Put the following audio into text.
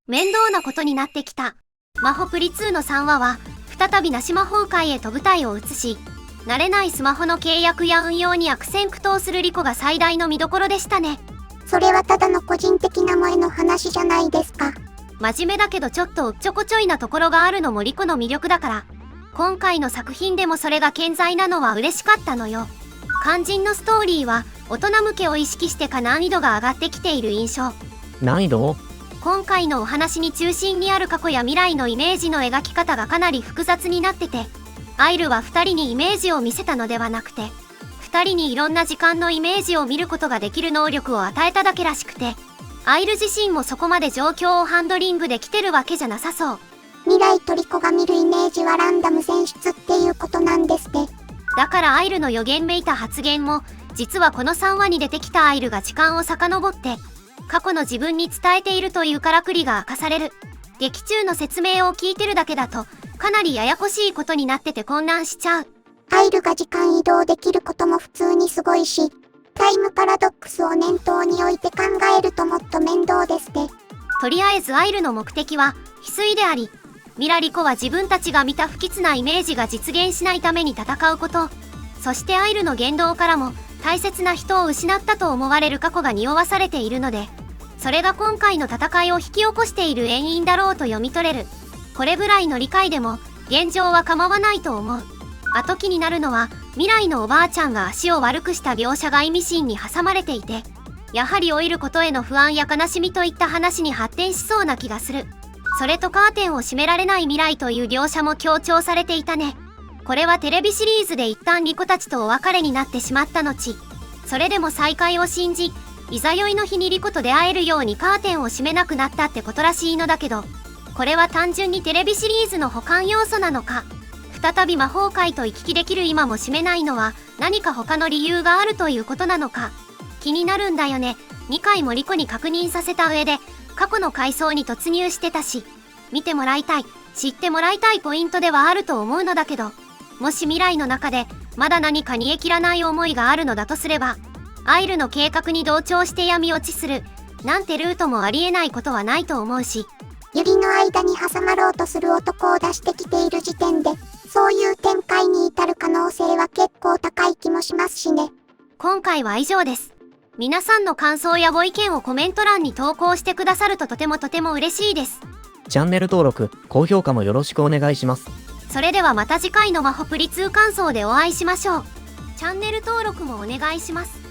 面倒なことになってきた。マホプリ2の3話は、再びナシ魔法界へと舞台を移し、慣れないスマホの契約や運用に悪戦苦闘するリコが最大の見どころでしたね。それはただの個人的な萌えの話じゃないですか。真面目だけどちょっとおっちょこちょいなところがあるのもリコの魅力だから、今回の作品でもそれが健在なのは嬉しかったのよ。肝心のストーリーは大人向けを意識してか難易度が上がってきている印象。難易度？今回のお話に中心にある過去や未来のイメージの描き方がかなり複雑になってて、アイルは2人にイメージを見せたのではなくて、2人にいろんな時間のイメージを見ることができる能力を与えただけらしくて、アイル自身もそこまで状況をハンドリングできてるわけじゃなさそう。未来とリコが見るイメージはランダム選出っていうことなんですね。だからアイルの予言めいた発言も、実はこの3話に出てきたアイルが時間を遡って、過去の自分に伝えているというからくりが明かされる。劇中の説明を聞いてるだけだと、かなりややこしいことになってて混乱しちゃう。アイルが時間移動できることも普通にすごいし、タイムパラドックスを念頭に置いて考えるともっと面倒ですね。とりあえずアイルの目的は、翡翠であり、ミラリコは自分たちが見た不吉なイメージが実現しないために戦うこと。そしてアイルの言動からも、大切な人を失ったと思われる過去が匂わされているので、それが今回の戦いを引き起こしている遠因だろうと読み取れる。これぐらいの理解でも、現状は構わないと思う。後気になるのは、未来のおばあちゃんが足を悪くした描写が意味深に挟まれていて、やはり老いることへの不安や悲しみといった話に発展しそうな気がする。それとカーテンを閉められない未来という描写も強調されていたね。これはテレビシリーズで一旦リコたちとお別れになってしまった後、それでも再会を信じ、いざ酔いの日にリコと出会えるようにカーテンを閉めなくなったってことらしいのだけど、これは単純にテレビシリーズの補完要素なのか、再び魔法界と行き来できる今も閉めないのは何か他の理由があるということなのか、気になるんだよね。2回もリコに確認させた上で、過去の回想に突入してたし、見てもらいたい、知ってもらいたいポイントではあると思うのだけど、もし未来の中でまだ何か煮え切らない思いがあるのだとすれば、アイルの計画に同調して闇落ちするなんてルートもありえないことはないと思うし、ユリの間に挟まろうとする男を出してきている時点で、そういう展開に至る可能性は結構高い気もしますしね。今回は以上です。皆さんの感想やご意見をコメント欄に投稿してくださるととても嬉しいです。チャンネル登録、高評価もよろしくお願いします。それではまた次回のマホプリ2感想でお会いしましょう。チャンネル登録もお願いします。